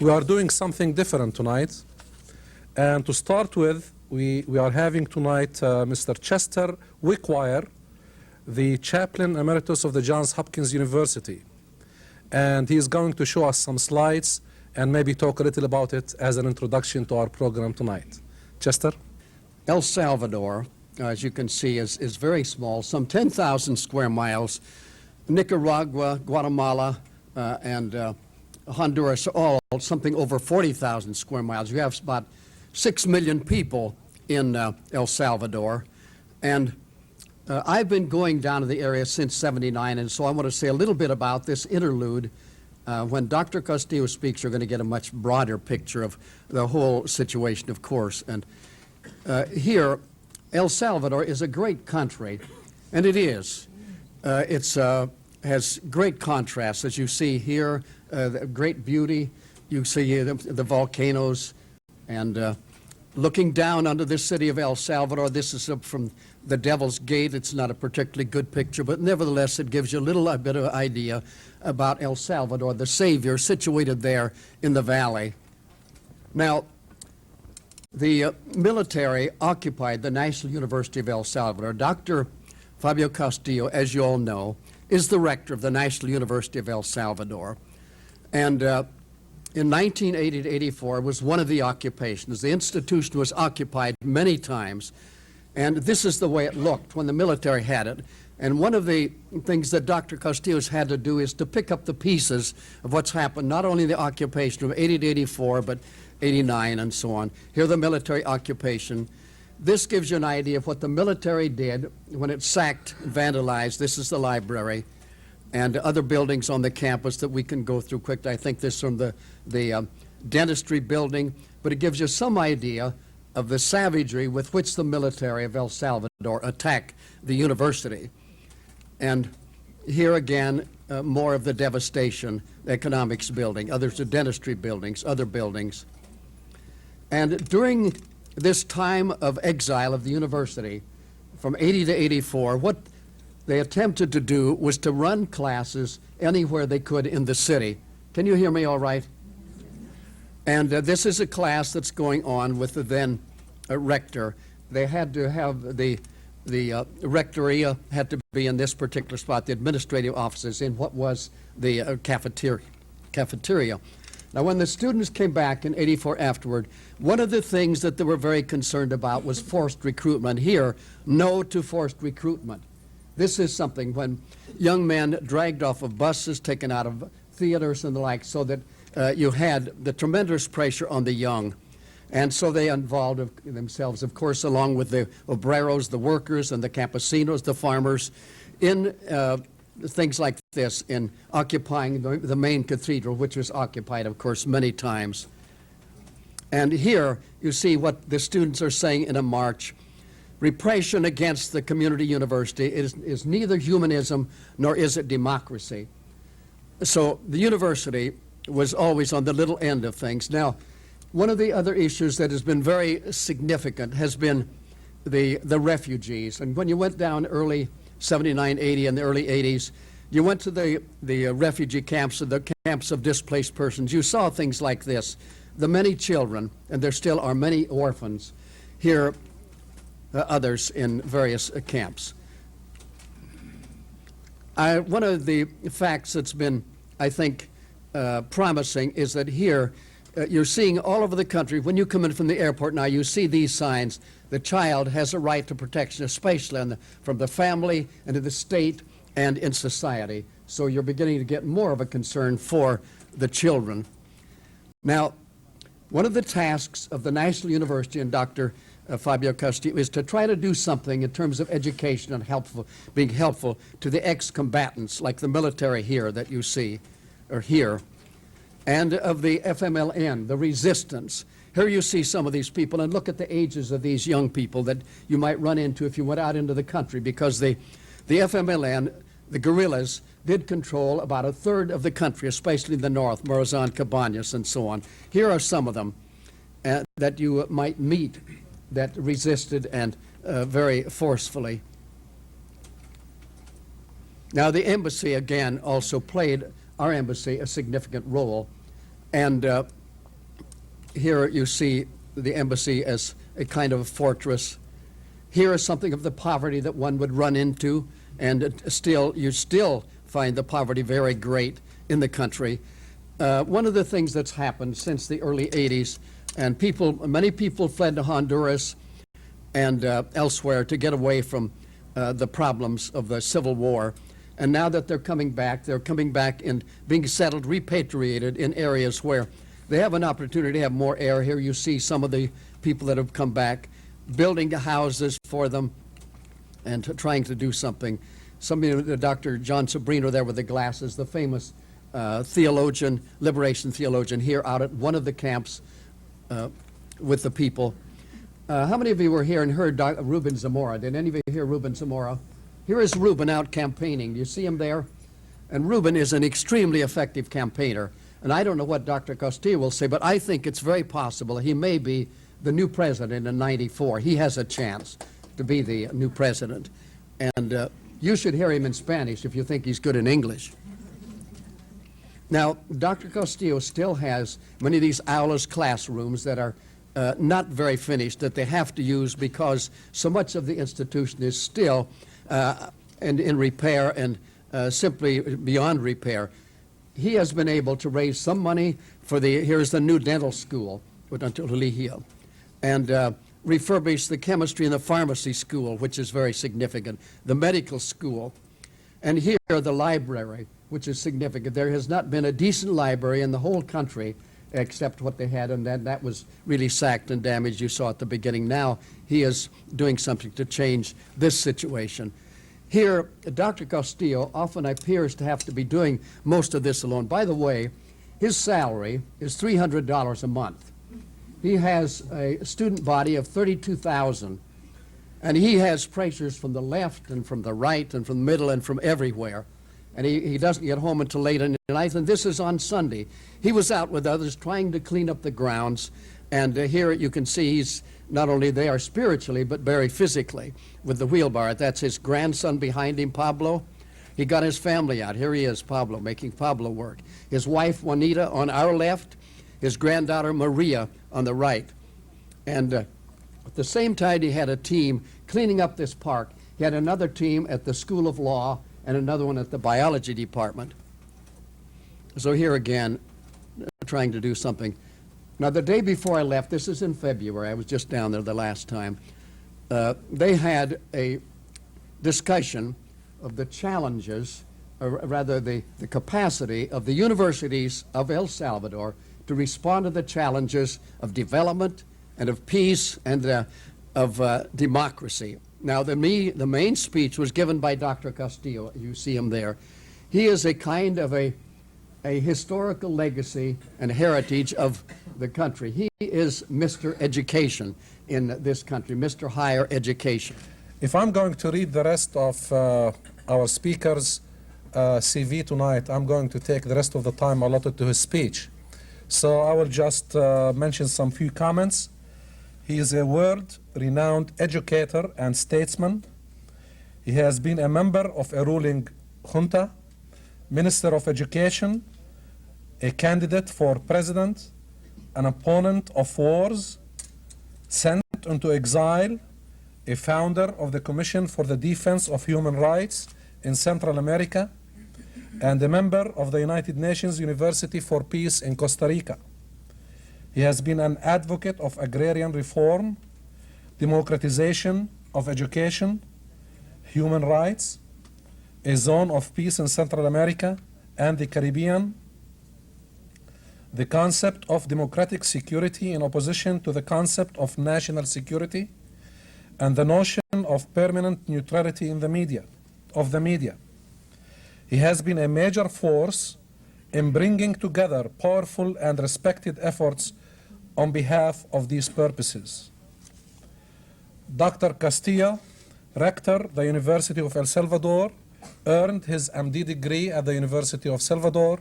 We are doing something different tonight. And to start with, we are having tonight Mr. Chester Wickwire, the Chaplain Emeritus of the Johns Hopkins University. And he is going to show us some slides and maybe talk a little about it as an introduction to our program tonight. Chester? El Salvador, as you can see, is very small, some 10,000 square miles. Nicaragua, Guatemala, and Honduras are all something over 40,000 square miles. You have about 6 million people in El Salvador. And I've been going down to the area since '79, and so I want to say a little bit about this interlude. When Dr. Castillo speaks, you're going to get a much broader picture of the whole situation, of course. And here, El Salvador is a great country, and it is. It has great contrasts, as you see here, great beauty. You see the volcanoes, and looking down under the city of El Salvador, this is from the Devil's Gate. It's not a particularly good picture, but nevertheless it gives you a bit of an idea about El Salvador, the savior situated there in the valley. Now, the military occupied the National University of El Salvador. Dr. Fabio Castillo, as you all know, is the rector of the National University of El Salvador. And in 1980 to 84 was one of the occupations. The institution was occupied many times, and this is the way it looked when the military had it. And one of the things that Dr. Castillo's had to do is to pick up the pieces of what's happened, not only the occupation of 80 to 84, but 89 and so on. Here, the military occupation. This gives you an idea of what the military did when it sacked, vandalized. This is the library, and other buildings on the campus that we can go through quickly. I think this is from the dentistry building, but it gives you some idea of the savagery with which the military of El Salvador attacked the university. And here again, more of the devastation, the economics building, others the dentistry buildings, other buildings. And during this time of exile of the university, from 80 to 84, what they attempted to do was to run classes anywhere they could in the city. Can you hear me all right? And this is a class that's going on with the then rector. They had to have the rectoria had to be in this particular spot, the administrative offices in what was the cafeteria. Now, when the students came back in 84 afterward, one of the things that they were very concerned about was forced recruitment. Here, no to forced recruitment. This is something when young men dragged off of buses, taken out of theaters and the like, so that you had the tremendous pressure on the young. And so they involved themselves, of course, along with the obreros, the workers, and the campesinos, the farmers, in things like this, in occupying the main cathedral, which was occupied, of course, many times. And here you see what the students are saying in a march. Repression against the community university is neither humanism nor is it democracy. So the university was always on the little end of things. Now, one of the other issues that has been very significant has been the refugees. And when you went down early 79, 80, and the early 80s, you went to the refugee camps, the camps of displaced persons. You saw things like this. The many children, and there still are many orphans, here others in various camps. One of the facts that's been, I think, promising is that here you're seeing all over the country, when you come in from the airport now, you see these signs. The child has a right to protection, especially from the family and to the state and in society. So you're beginning to get more of a concern for the children. Now, one of the tasks of the National University and Dr. Fabio Castillo is to try to do something in terms of education and being helpful to the ex-combatants, like the military here that you see, or here, and of the FMLN, the resistance. Here you see some of these people, and look at the ages of these young people that you might run into if you went out into the country, because the FMLN, the guerrillas, did control about a third of the country, especially in the north, Morazan, Cabañas, and so on. Here are some of them that you might meet that resisted and very forcefully. Now, the embassy, again, also played, our embassy, a significant role. And here you see the embassy as a kind of fortress. Here is something of the poverty that one would run into, and you still find the poverty very great in the country. One of the things that's happened since the early 80s, and many people fled to Honduras and elsewhere to get away from the problems of the Civil War. And now that they're coming back and being settled, repatriated in areas where they have an opportunity to have more air. Here you see some of the people that have come back, building houses for them and trying to do something. Dr. John Sobrino there with the glasses, the famous theologian, liberation theologian, here out at one of the camps with the people. How many of you were here and heard Ruben Zamora? Did any of you hear Ruben Zamora? Here is Ruben out campaigning. Do you see him there? And Ruben is an extremely effective campaigner. And I don't know what Dr. Castillo will say, but I think it's very possible he may be the new president in '94. He has a chance to be the new president. And you should hear him in Spanish if you think he's good in English. Now, Dr. Castillo still has many of these aulas classrooms that are not very finished, that they have to use because so much of the institution is still in repair and simply beyond repair. He has been able to raise some money for here's the new dental school, and refurbish the chemistry and the pharmacy school, which is very significant, the medical school, and here the library, which is significant. There has not been a decent library in the whole country except what they had, and that was really sacked and damaged, you saw at the beginning. Now he is doing something to change this situation. Here, Dr. Castillo often appears to have to be doing most of this alone. By the way, his salary is $300 a month. He has a student body of 32,000, and he has pressures from the left and from the right and from the middle and from everywhere. And he doesn't get home until late in the night, and this is on Sunday. He was out with others trying to clean up the grounds, and here you can see he's not only there spiritually, but very physically with the wheelbarrow. That's his grandson behind him, Pablo. He got his family out. Here he is, Pablo, making Pablo work. His wife, Juanita, on our left, his granddaughter, Maria, on the right. And at the same time, he had a team cleaning up this park. He had another team at the School of Law and another one at the biology department. So here again, trying to do something. Now, the day before I left, this is in February, I was just down there the last time, they had a discussion of the challenges, or rather the capacity of the universities of El Salvador to respond to the challenges of development and of peace and of democracy. Now, the main speech was given by Dr. Castillo. You see him there. He is a kind of a historical legacy and heritage of the country. He is Mr. Education in this country, Mr. Higher Education. If I'm going to read the rest of our speaker's CV tonight, I'm going to take the rest of the time allotted to his speech. So I will just mention some few comments. He is a world-renowned educator and statesman. He has been a member of a ruling junta, Minister of Education, a candidate for president, an opponent of wars, sent into exile, a founder of the Commission for the Defense of Human Rights in Central America, and a member of the United Nations University for Peace in Costa Rica. He has been an advocate of agrarian reform, democratization of education, human rights, a zone of peace in Central America and the Caribbean, the concept of democratic security in opposition to the concept of national security, and the notion of permanent neutrality in the media. He has been a major force in bringing together powerful and respected efforts on behalf of these purposes. Dr. Castillo, Rector, the University of El Salvador, earned his MD degree at the University of Salvador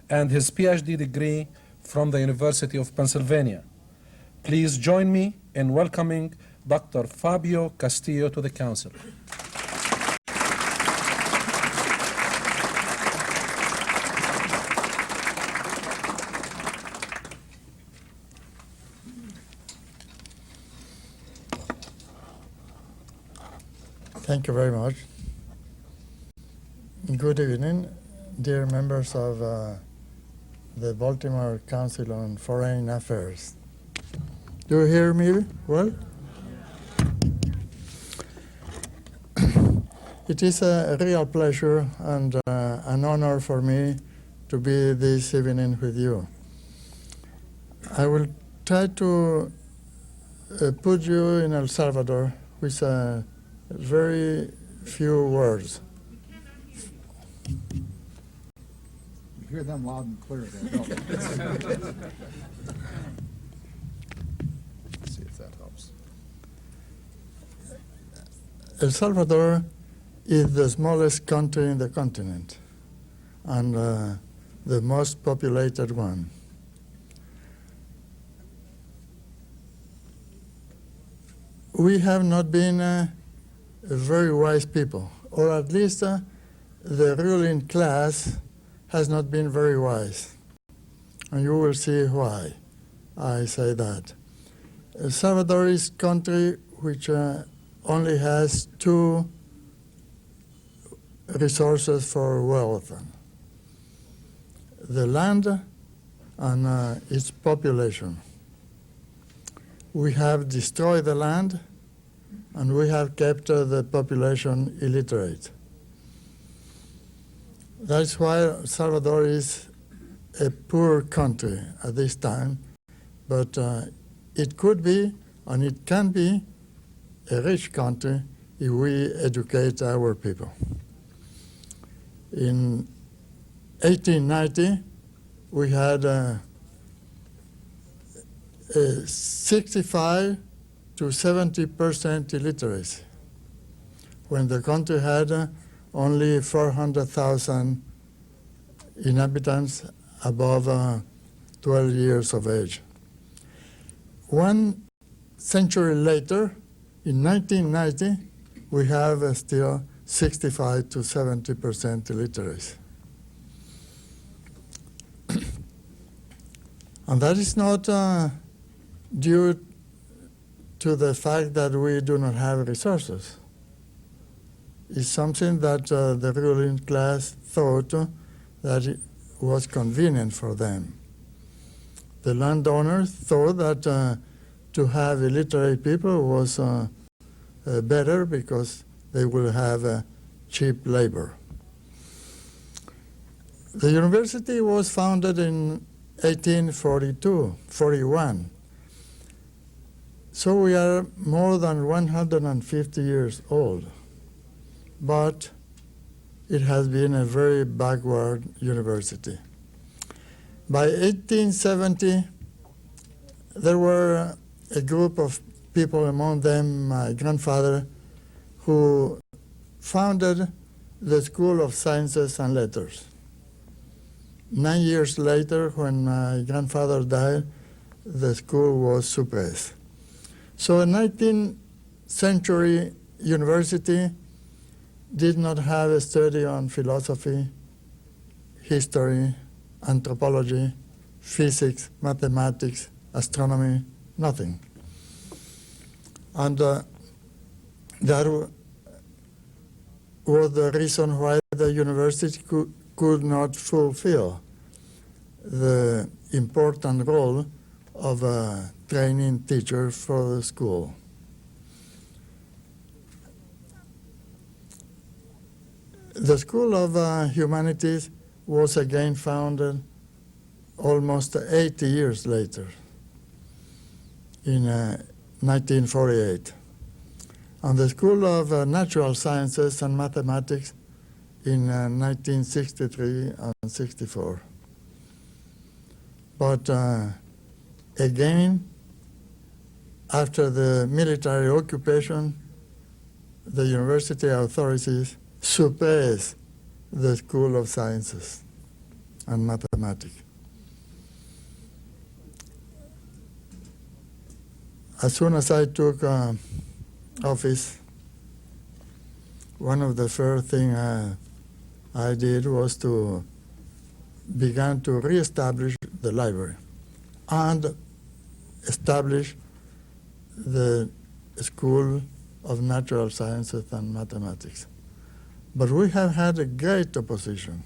and his PhD degree from the University of Pennsylvania. Please join me in welcoming Dr. Fabio Castillo to the Council. Thank you very much. Good evening, dear members of the Baltimore Council on Foreign Affairs. Do you hear me well? It is a real pleasure and an honor for me to be this evening with you. I will try to put you in El Salvador with very few words. You hear them loud and clear there, don't you? Let's see if that helps. El Salvador is the smallest country in the continent and the most populated one. We have not been very wise people, or at least the ruling class has not been very wise. And you will see why I say that. El Salvador is a country which only has two resources for wealth: the land and its population. We have destroyed the land and we have kept the population illiterate. That's why El Salvador is a poor country at this time, but it could be and it can be a rich country if we educate our people. In 1890, we had 65 to 70% illiteracy, when the country had only 400,000 inhabitants above 12 years of age. 1 century later, in 1990, we have still 65 to 70% illiteracy. And that is not due to the fact that we do not have resources. It's something that the ruling class thought that it was convenient for them. The landowners thought that to have illiterate people was better because they will have cheap labor. The university was founded in 1841. So we are more than 150 years old. But it has been a very backward university. By 1870, there were a group of people, among them my grandfather, who founded the School of Sciences and Letters. 9 years later, when my grandfather died, the school was suppressed. So a 19th century university did not have a study on philosophy, history, anthropology, physics, mathematics, astronomy, nothing. And that was the reason why the university could not fulfill the important role of training teachers for the school. The School of Humanities was again founded almost 80 years later, in 1948. And the School of Natural Sciences and Mathematics in 1963 and 64. But again, after the military occupation, the university authorities suppressed the School of Sciences and Mathematics. As soon as I took office, one of the first things I did was to begin to reestablish the library and establish the school of natural sciences and mathematics. But we have had a great opposition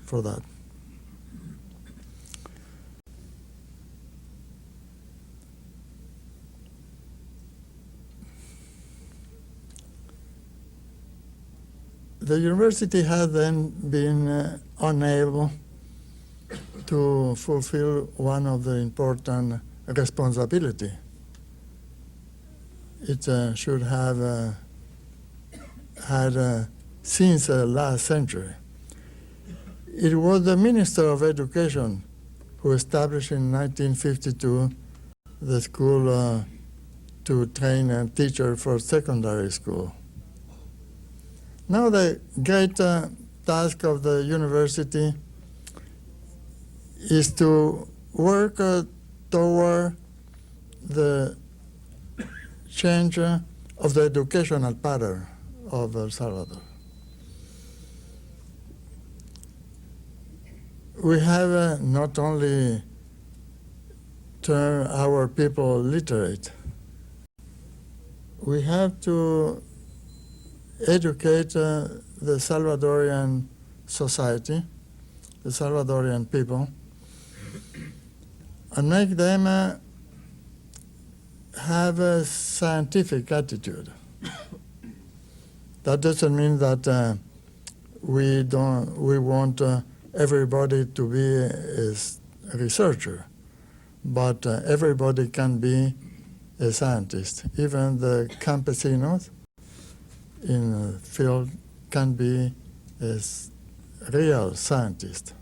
for that. The university has then been unable to fulfill one of the important responsibility. It should have had since last century. It was the Minister of Education who established in 1952 the school to train a teacher for secondary school. Now the great task of the university is to work toward the change of the educational pattern of El Salvador. We have not only turned our people literate, we have to educate the Salvadorian society, the Salvadorian people, and make them have a scientific attitude. That doesn't mean that we want everybody to be a researcher, but everybody can be a scientist. Even the campesinos in the field can be a real scientist.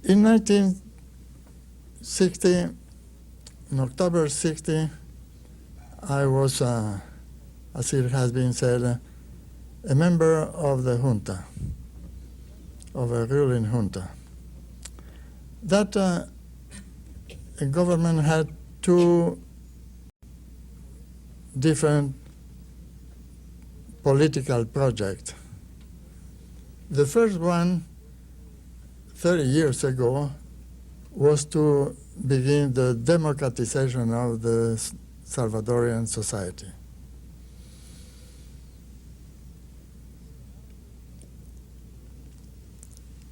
In 1960, in October 60, I was, as it has been said, a member of the junta, of a ruling junta. That government had two different political projects. The first one, 30 years ago, was to begin the democratization of the Salvadorian society.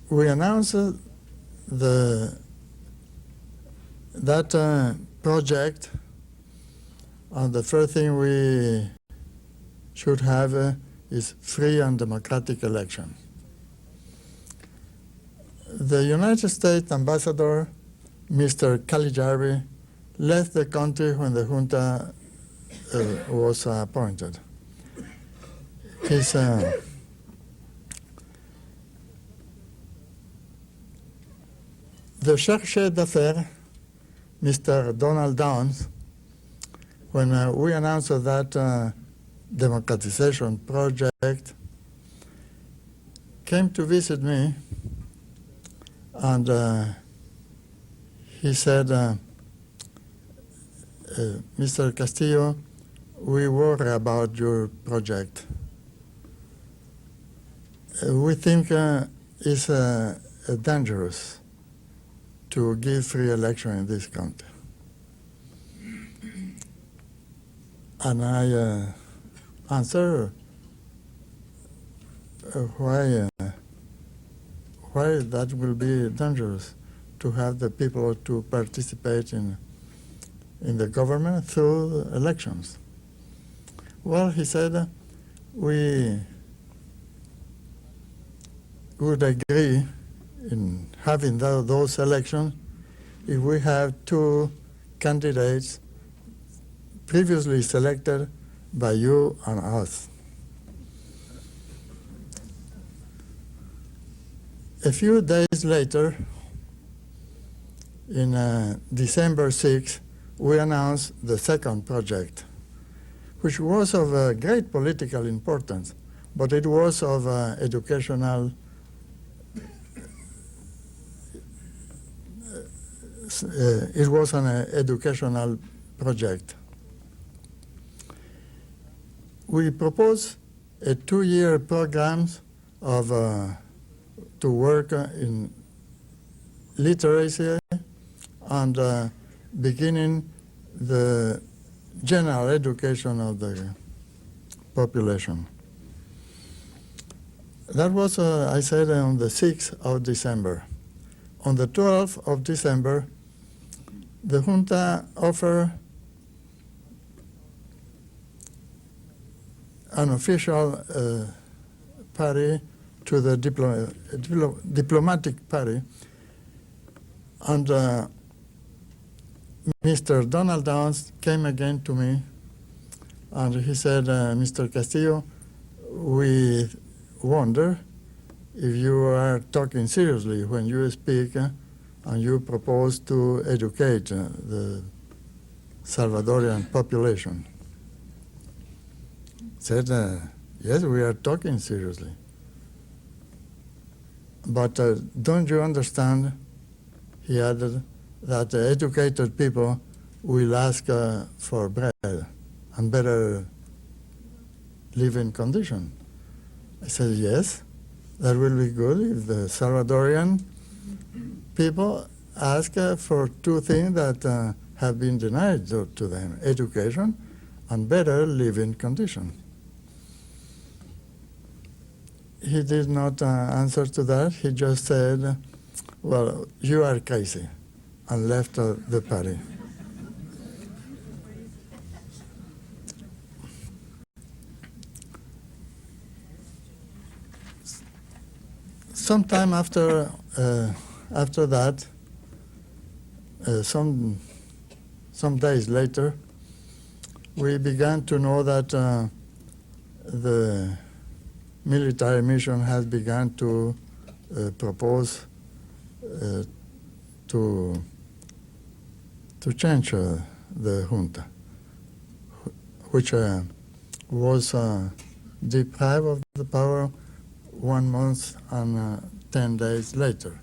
We announced that project, and the first thing we should have is free and democratic election. The United States ambassador, Mr. Caligari, left the country when the junta was appointed. The cherche d'affaires, Mr. Donald Downs, when we announced that democratization project, came to visit me, and he said, Mr. Castillo, we worry about your project. We think it's dangerous to give free election in this country. And I answer why that will be dangerous to have the people to participate in the government through elections. Well, he said, we would agree in having those elections if we have two candidates previously selected by you and us. A few days later, in December 6, we announced the second project, which was of great political importance, but it was of educational it was an educational project. We proposed a 2-year program of to work in literacy and beginning the general education of the population. That was, I said, on the 6th of December. On the 12th of December, the junta offered an official party to the diplomatic party, and Mr. Donald Downs came again to me, and he said, Mr. Castillo, we wonder if you are talking seriously when you speak and you propose to educate the Salvadorian population. Said, yes, we are talking seriously. But don't you understand, he added, that the educated people will ask for bread and better living condition? I said, yes, that will be good if the Salvadorian people ask for two things that have been denied to them, education and better living condition. He did not answer to that. He just said, well, you are crazy, and left the party. Sometime after that, some days later, we began to know that the military mission has begun to propose to change the junta, which was deprived of the power 1 month and 10 days later.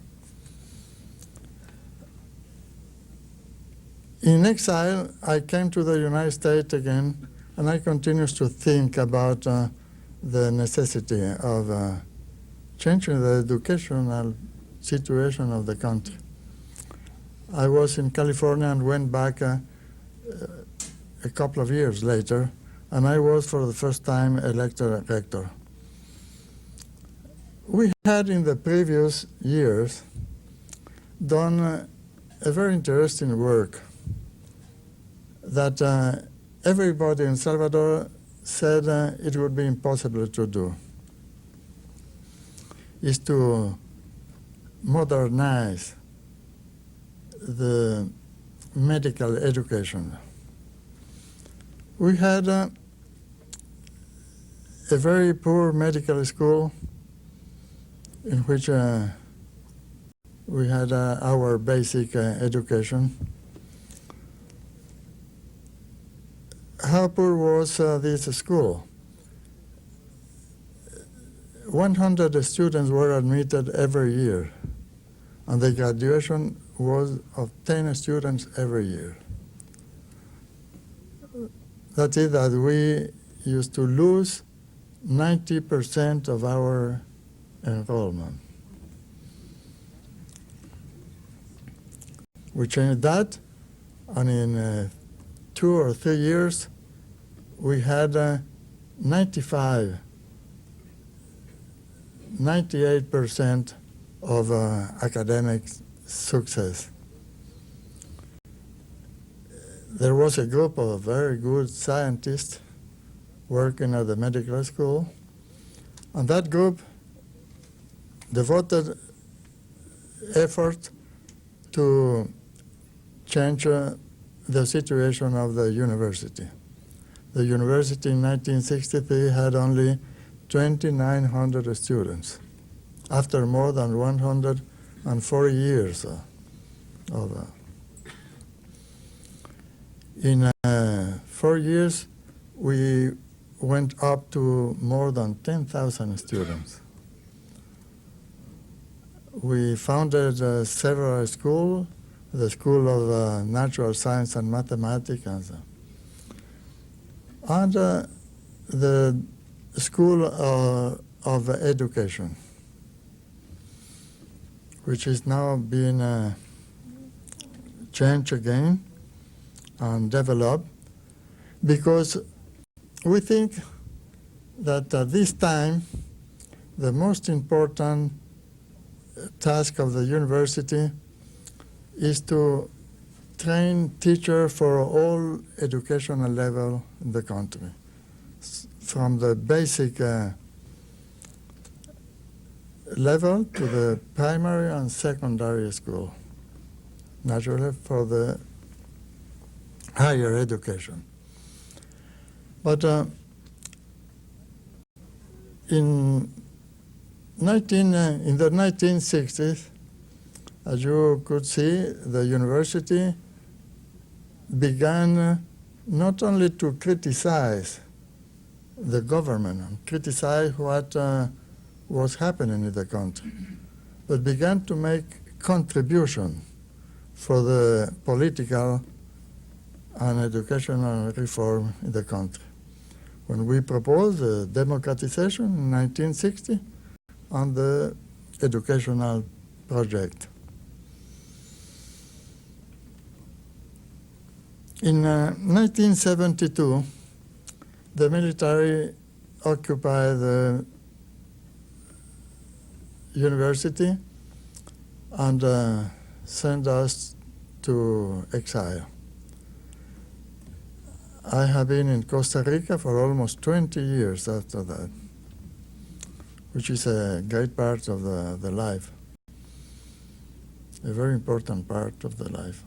In exile, I came to the United States again, and I continued to think about the necessity of changing the educational situation of the country. I was in California and went back a couple of years later, and I was for the first time elected rector. We had in the previous years done a very interesting work that everybody in Salvador said it would be impossible to do, is to modernize the medical education. We had a very poor medical school in which we had our basic education. How poor was this school? 100 students were admitted every year, and the graduation was of 10 students every year. That is that we used to lose 90% of our enrollment. We changed that, and in 2 or 3 years, we had 98% of academic success. There was a group of very good scientists working at the medical school, and that group devoted effort to change the situation of the university. The university in 1963 had only 2,900 students after more than 140 years of in 4 years, we went up to more than 10,000 students. We founded several schools, the School of Natural Science and Mathematics, and the School of Education, which is now being change again and develop, because we think that at this time the most important task of the university is to train teachers for all educational level in the country, from the basic level to the primary and secondary school, naturally for the higher education. But in the 1960s, as you could see, the university began not only to criticize the government and criticize what was happening in the country, but began to make contribution for the political and educational reform in the country. When we proposed the democratization in 1960 on the educational project. In 1972, the military occupied the university and sent us to exile. I have been in Costa Rica for almost 20 years after that, which is a great part of the life, a very important part of the life.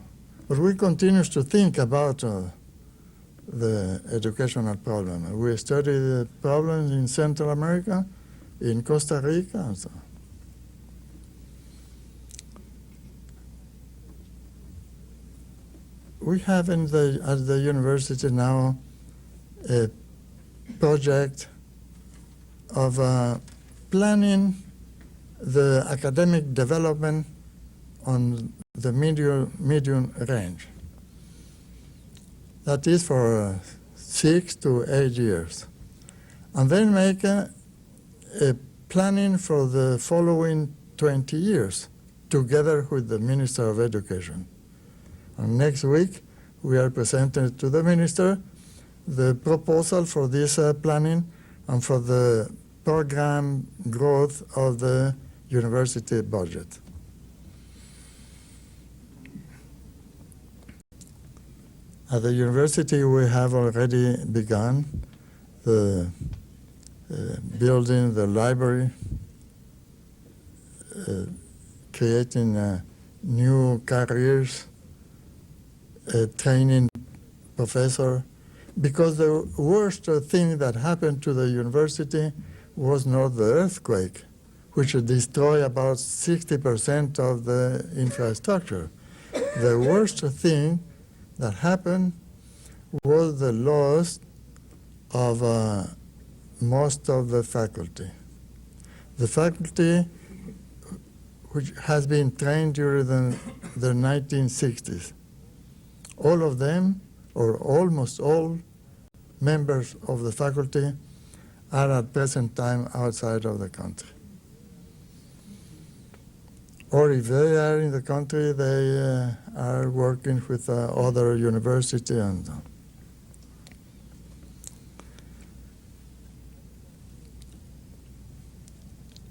But we continue to think about the educational problem. We study the problems in Central America, in Costa Rica, and so on. We have at the university now a project of planning the academic development on the medium range. That is for 6 to 8 years. And then make a planning for the following 20 years, together with the Minister of Education. And next week, we are presenting to the Minister the proposal for this planning and for the program growth of the university budget. At the university, we have already begun the building the library, creating new careers, training professor, because the worst thing that happened to the university was not the earthquake, which destroyed about 60% of the infrastructure. The worst thing that happened was the loss of most of the faculty. The faculty which has been trained during the 1960s. All of them, or almost all members of the faculty, are at present time outside of the country. Or if they are in the country, they are working with other universities and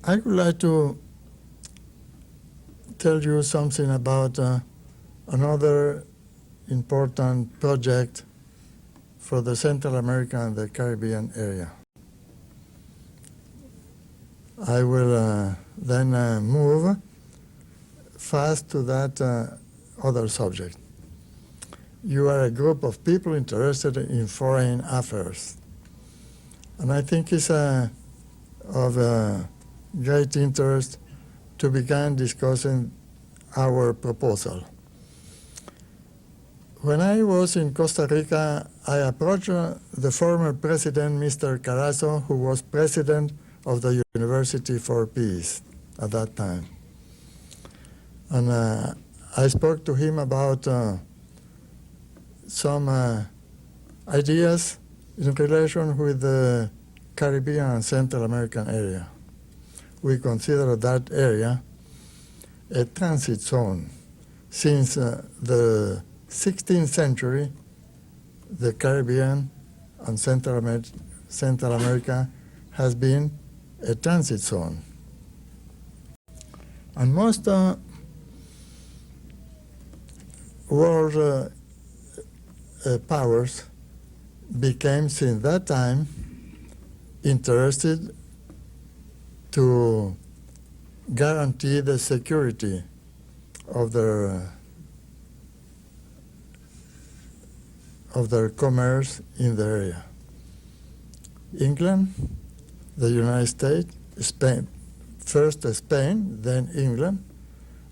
I would like to tell you something about another important project for the Central America and the Caribbean area. I will then move fast to that other subject. You are a group of people interested in foreign affairs. And I think it's of great interest to begin discussing our proposal. When I was in Costa Rica, I approached the former president, Mr. Carazo, who was president of the University for Peace at that time. And I spoke to him about some ideas in relation with the Caribbean and Central American area. We consider that area a transit zone, since the 16th century, the Caribbean and Central America has been a transit zone. And most world powers became, since that time, interested to guarantee the security of their commerce in the area. England, the United States, Spain, first Spain, then England,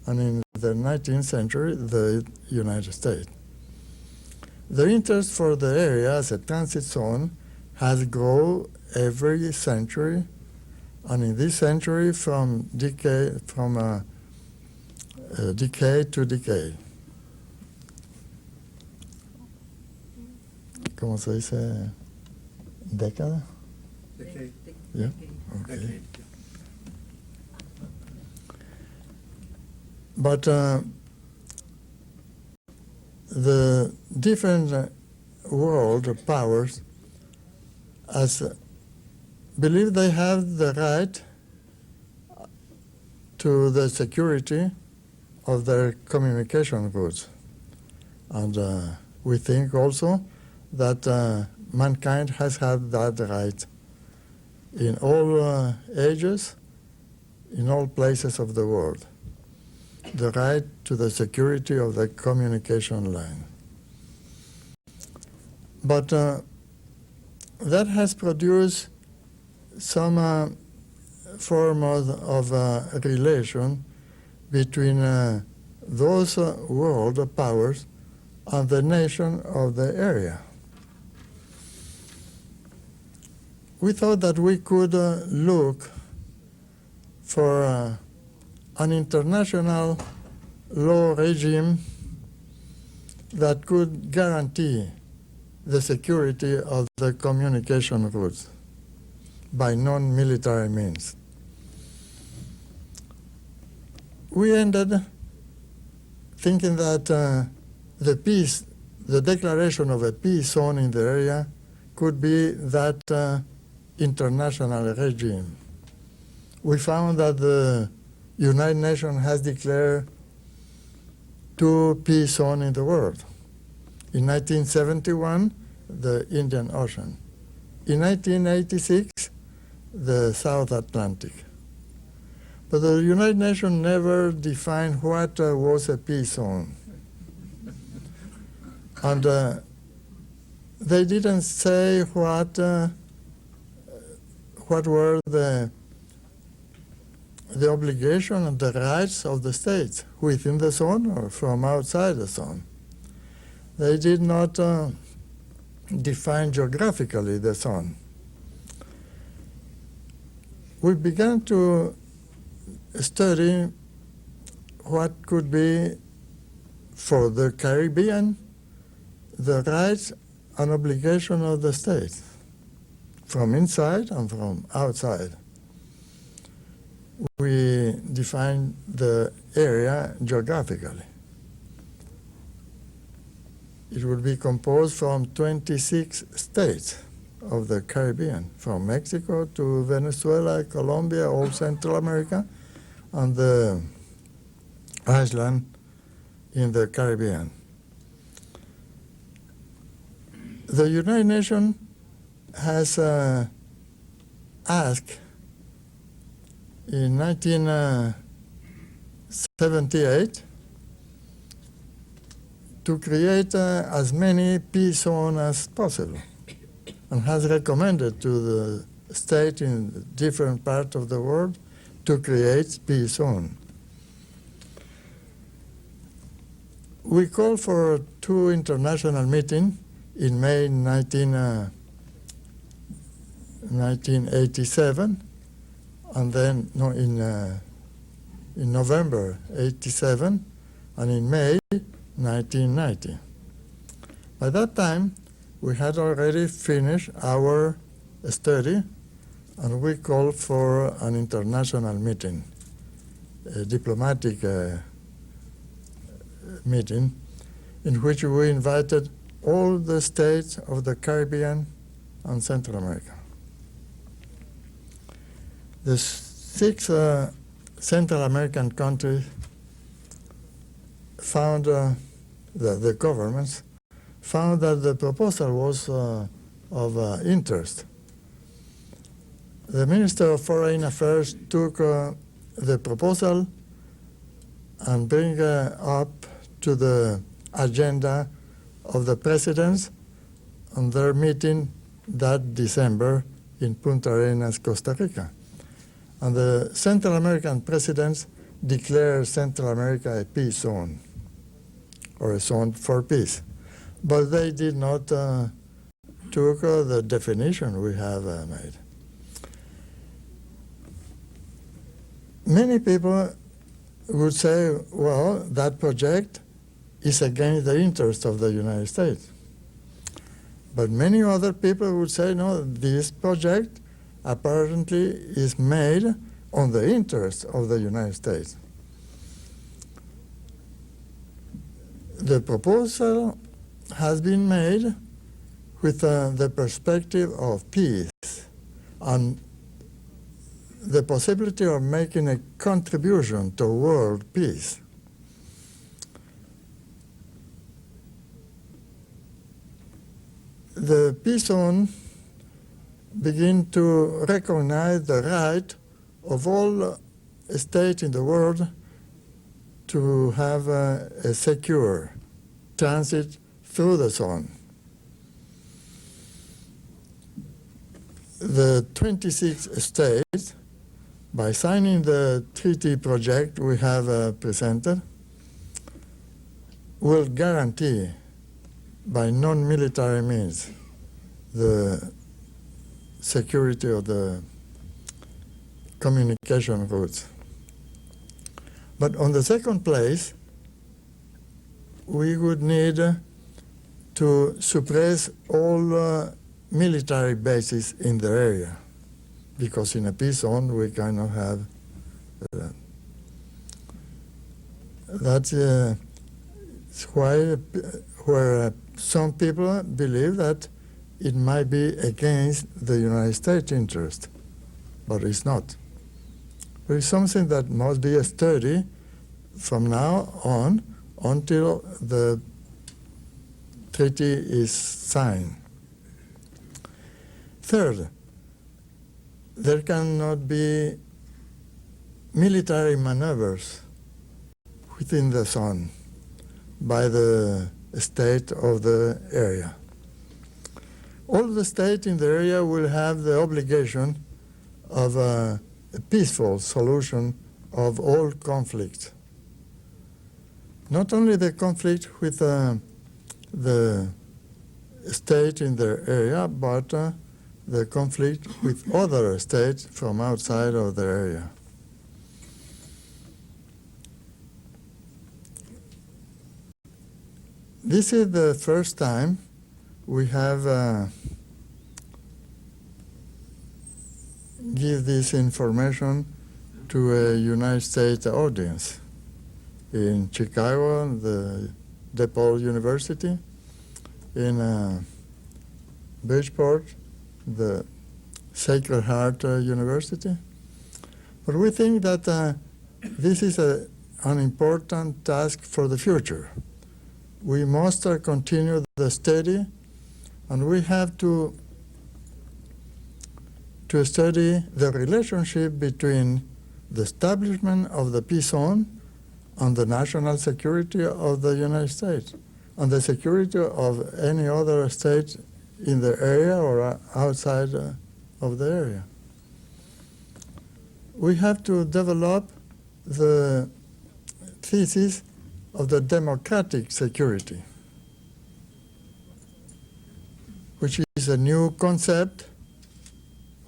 and in the 19th century, the United States. The interest for the area as a transit zone has grown every century, and in this century from decade to decade. ¿Cómo se dice? ¿Década? Decade. Yeah? Okay. Decade. But the different world powers believe they have the right to the security of their communication goods. And we think also that mankind has had that right in all ages, in all places of the world. The right to the security of the communication line. But that has produced some form of relation between those world powers and the nation of the area. We thought that we could look for an international law regime that could guarantee the security of the communication routes by non-military means. We ended thinking that the declaration of a peace zone in the area could be that international regime. We found that the United Nations has declared 2 peace zones in the world. In 1971, the Indian Ocean. In 1986, the South Atlantic. But the United Nations never defined what was a peace zone. And they didn't say what were the obligation and the rights of the states within the zone or from outside the zone. They did not define geographically the zone. We began to study what could be for the Caribbean the rights and obligation of the states from inside and from outside. We define the area geographically. It will be composed from 26 states of the Caribbean, from Mexico to Venezuela, Colombia, all Central America, and the island in the Caribbean. The United Nations has asked in 1978 to create as many peace zones as possible, and has recommended to the state in different parts of the world to create peace zones. We called for 2 international meetings in May 1987, and then in November 87, and in May 1990. By that time, we had already finished our study, and we called for an international meeting, a diplomatic meeting in which we invited all the states of the Caribbean and Central America. The six Central American countries found, the governments found that the proposal was of interest. The Minister of Foreign Affairs took the proposal and bring up to the agenda of the presidents on their meeting that December in Punta Arenas, Costa Rica. And the Central American presidents declared Central America a peace zone, or a zone for peace. But they did not took the definition we have made. Many people would say, well, that project is against the interest of the United States. But many other people would say, no, this project apparently is made on the interest of the United States. The proposal has been made with the perspective of peace and the possibility of making a contribution to world peace. The peace zone begin to recognize the right of all states in the world to have a secure transit through the zone. The 26 states, by signing the treaty project we have presented, will guarantee by non-military means the security of the communication routes. But on the second place, we would need to suppress all military bases in the area, because in a peace zone we cannot have that. That's why where some people believe that it might be against the United States interest, but it's not. There is something that must be studied from now on until the treaty is signed. Third, there cannot be military maneuvers within the zone by the state of the area. All the states in the area will have the obligation of a peaceful solution of all conflicts. Not only the conflict with the state in their area, but the conflict with other states from outside of the area. This is the first time we have give this information to a United States audience. In Chicago, the DePaul University, in Bridgeport, the Sacred Heart University. But we think that this is an important task for the future. We must continue the study, and we have to study the relationship between the establishment of the peace zone and the national security of the United States, and the security of any other state in the area or outside of the area. We have to develop the thesis of the democratic security, which is a new concept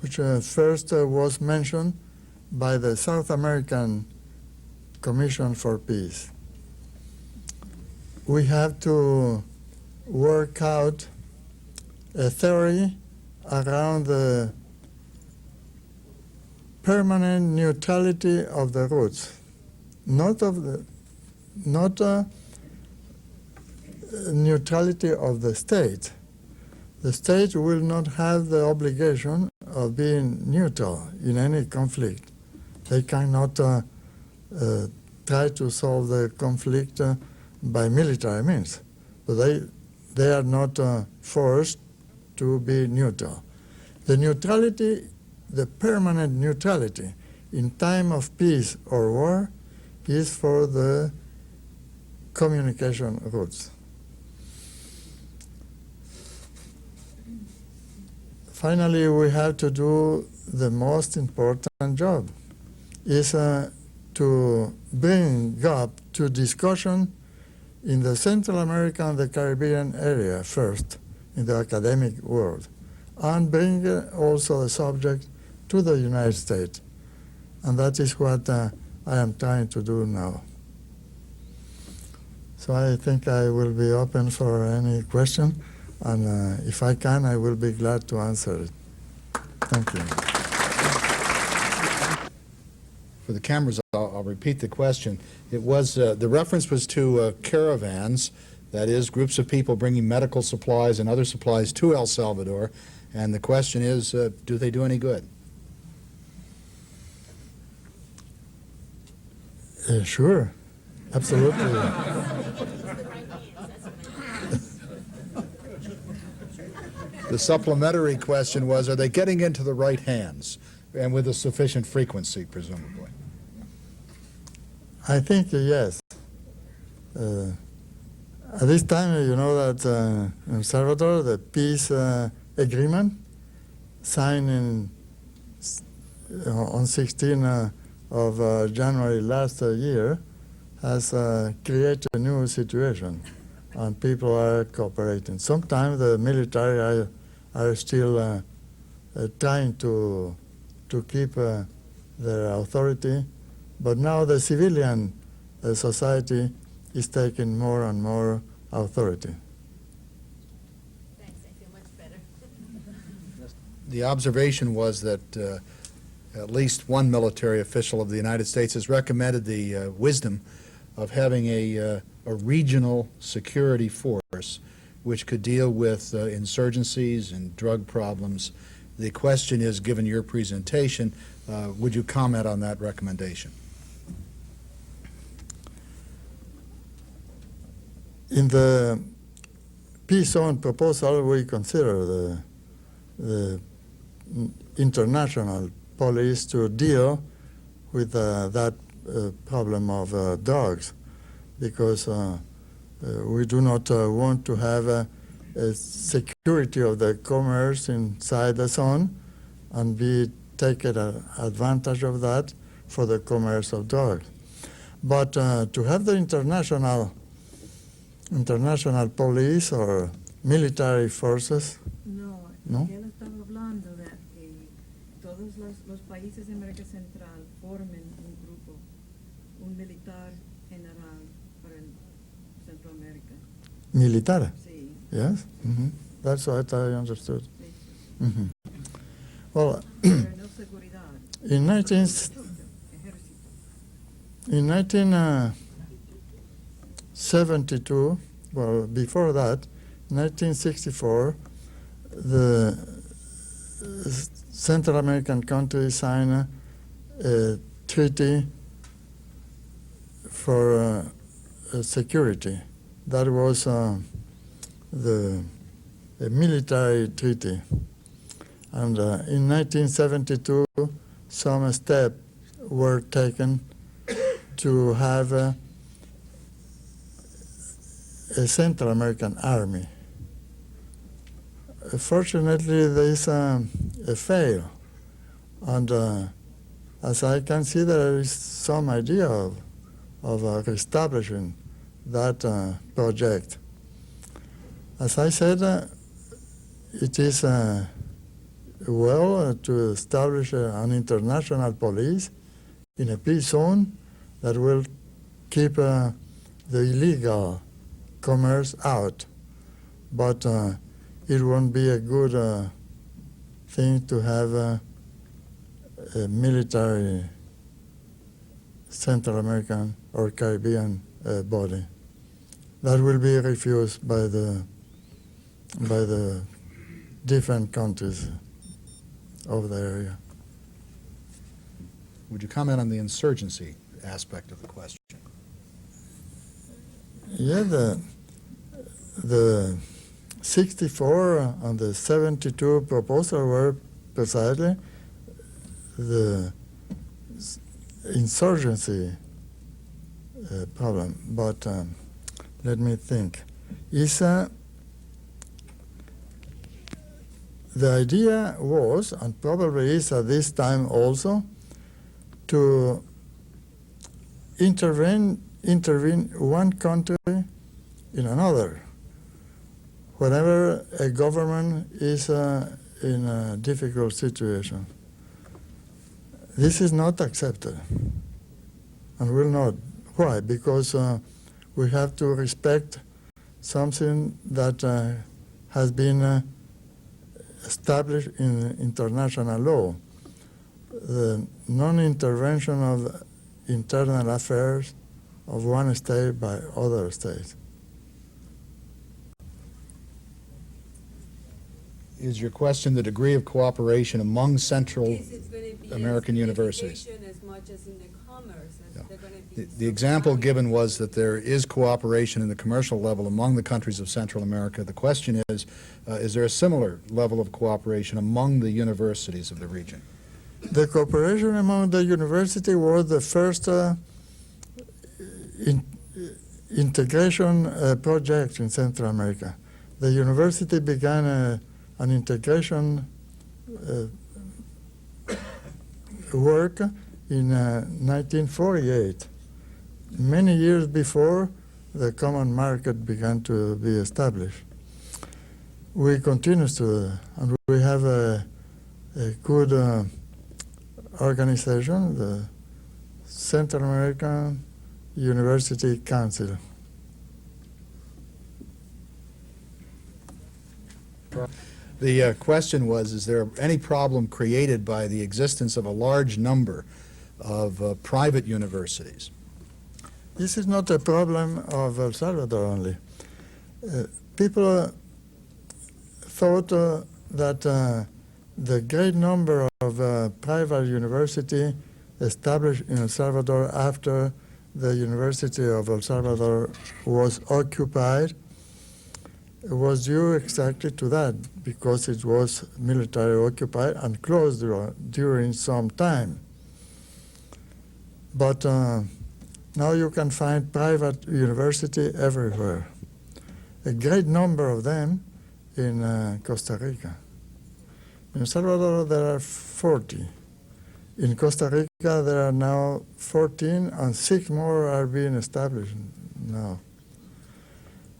which first was mentioned by the South American Commission for Peace. We have to work out a theory around the permanent neutrality of the routes, not neutrality of the state. The state will not have the obligation of being neutral in any conflict. They cannot try to solve the conflict by military means. But they are not forced to be neutral. The neutrality, the permanent neutrality in time of peace or war is for the communication routes. Finally, we have to do the most important job, is to bring up to discussion in the Central America and the Caribbean area first, in the academic world, and bring also the subject to the United States. And that is what I am trying to do now. So I think I will be open for any question, and if I can, I will be glad to answer it. Thank you. For the cameras, I'll repeat the question. It was, the reference was to caravans, that is, groups of people bringing medical supplies and other supplies to El Salvador, and the question is, do they do any good? Sure, absolutely. The supplementary question was, are they getting into the right hands, and with a sufficient frequency, presumably? I think yes. At this time, you know that in El Salvador, the peace agreement signed on 16 of January last year has created a new situation, and people are cooperating. Sometimes the military are still trying to keep their authority, but now the civilian society is taking more and more authority. Thanks, I feel much better. The observation was that at least one military official of the United States has recommended the wisdom of having a regional security force which could deal with insurgencies and drug problems. The question is, given your presentation, would you comment on that recommendation? In the peace zone proposal, we consider the international police to deal with that problem of drugs, because we do not want to have a security of the commerce inside the zone and be taken advantage of that for the commerce of drugs. But to have the international police or military forces. No, ¿No? él estaba hablando de que todos los países de América Central formen un grupo, un militar general para el Centroamérica. Militar? Sí. Yes? Mm-hmm. That's what I understood. Sí. Mm-hmm. Well, Pero no seguridad. in 1972, well, before that, 1964, the Central American countries signed a treaty for security. That was a military treaty. And in 1972, some steps were taken to have a Central American army. Fortunately, this failed, and as I can see, there is some idea of establishing that project. As I said, it is well to establish an international police in a peace zone that will keep the illegal commerce out, but it won't be a good thing to have a military Central American or Caribbean body. that will be refused by the different countries of the area. Would you comment on the insurgency aspect of the question? Yeah, the 64 and the 72 proposals were precisely the insurgency problem. But let me think. The idea was, and probably is at this time also, to intervene one country in another whenever a government is in a difficult situation. This is not accepted and will not. Why? Because we have to respect something that has been established in international law, the non-intervention of internal affairs of one state by other states. Is your question the degree of cooperation among Central Is it going to be American in universities? education as much as in the commerce? Yeah. They're going to be The example given was that there is cooperation in the commercial level among the countries of Central America. The question is there a similar level of cooperation among the universities of the region? The cooperation among the university was the first integration project in Central America. The university began an integration work in 1948, many years before the common market began to be established. We continue to, and we have a good organization, the Central American University Council. The question was, is there any problem created by the existence of a large number of private universities? This is not a problem of El Salvador only. People thought that the great number of private universities established in El Salvador after the University of El Salvador was occupied was due exactly to that, because it was military occupied and closed during some time. But now you can find private university everywhere. A great number of them in Costa Rica. In El Salvador there are 40. In Costa Rica there are now 14 and 6 more are being established now.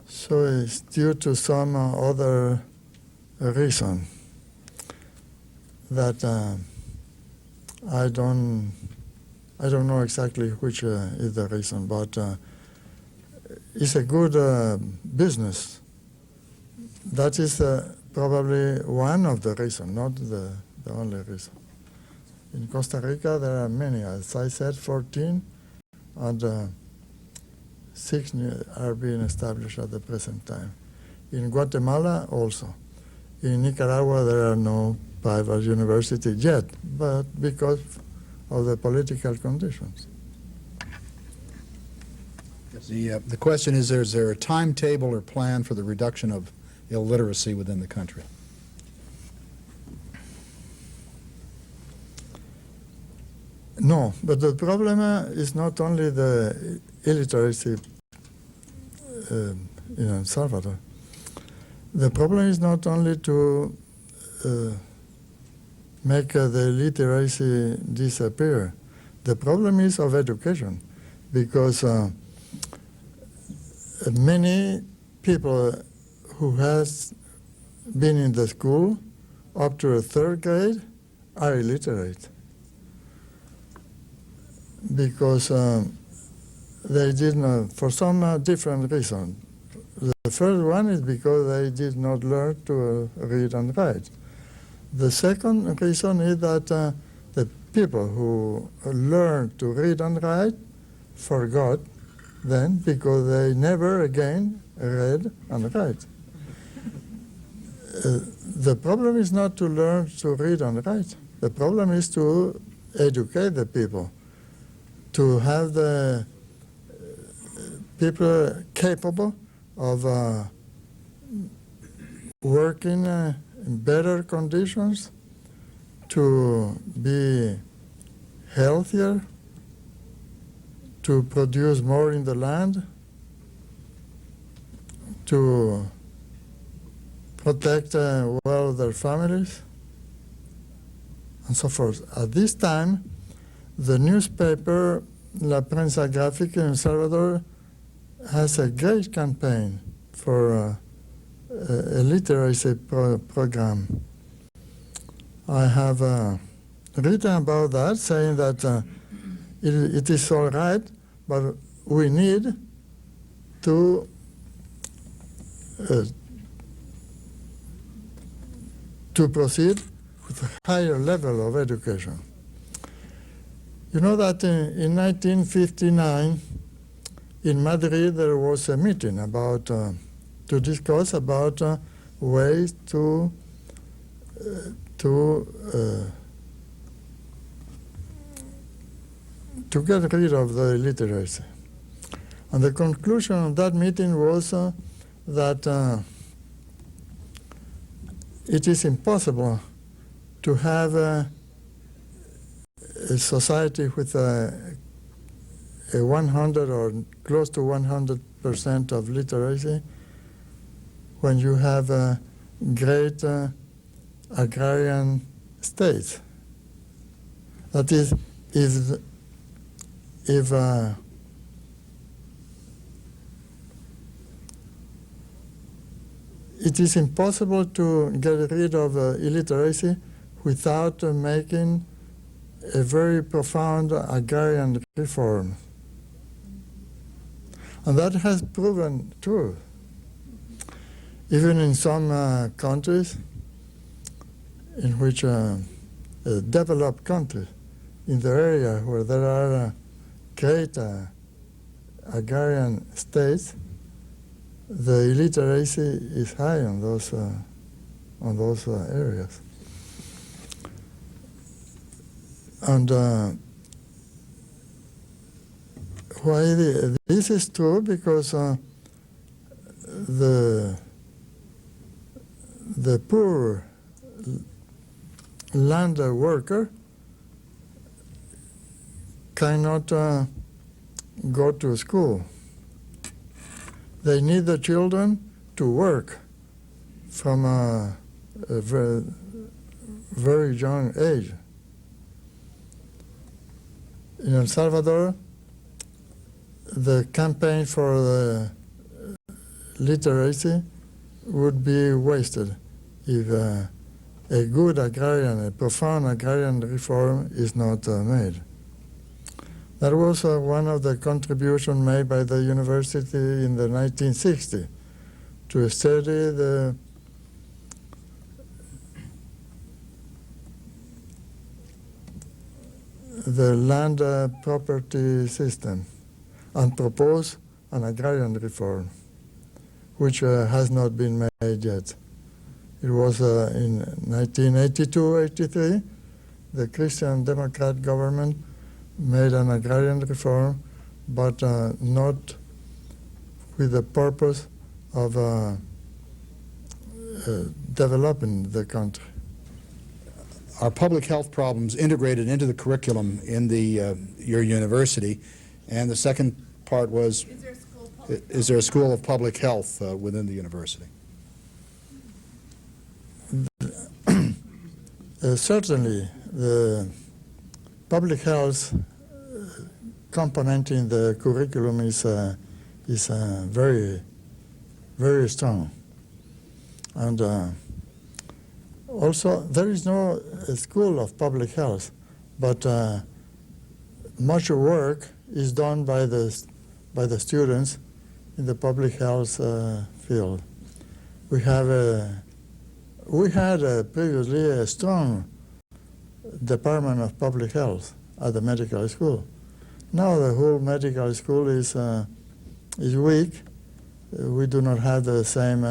So it's due to some other reason that I don't know exactly which is the reason, but it's a good business. That is probably one of the reasons, not the only reason. In Costa Rica there are many, as I said, 14, and 6 are being established at the present time. In Guatemala also. In Nicaragua there are no private universities yet, but because of the political conditions. The question is there a timetable or plan for the reduction of illiteracy within the country? No, but the problem is not only the illiteracy in El Salvador. The problem is not only to make the literacy disappear. The problem is of education, because many people who has been in the school up to a 3rd grade are illiterate, because they did not, for some different reason. The first one is because they did not learn to read and write. The second reason is that the people who learned to read and write forgot then because they never again read and write. The problem is not to learn to read and write. The problem is to educate the people, to have the people capable of working in better conditions, to be healthier, to produce more in the land, to protect well their families, and so forth. At this time, the newspaper La Prensa Gráfica in Salvador has a great campaign for a literacy program. I have written about that, saying that it is all right, but we need to proceed with a higher level of education. You know that in 1959, in Madrid, there was a meeting about to discuss about ways to get rid of the illiteracy. And the conclusion of that meeting was that it is impossible to have a society with a 100 or close to 100% of literacy when you have a great agrarian states. That is, if it is impossible to get rid of illiteracy without making a very profound agrarian reform. And that has proven true. Even in some countries, in which developed countries, in the area where there are great agrarian states, the illiteracy is high on those areas. And why this is true? Because the poor land worker cannot go to school. They need the children to work from a very, very young age. In El Salvador, the campaign for the literacy would be wasted if a good agrarian, a profound agrarian reform is not made. That was one of the contributions made by the university in the 1960s to study the land property system and propose an agrarian reform, which has not been made yet. It was in 1982-83, the Christian Democrat government made an agrarian reform, but not with the purpose of developing the country. Are public health problems integrated into the curriculum in your university? And the second part was, is there a school of public health within the university? Certainly, the public health component in the curriculum is very, very strong. And also, there is no school of public health, but much work is done by the students in the public health field. We had previously a strong department of public health at the medical school. Now the whole medical school is is weak. We do not have the same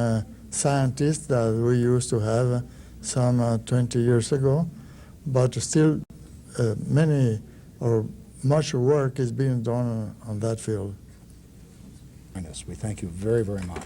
scientists that we used to have some 20 years ago, but still many or much work is being done on that field. We thank you very, very much.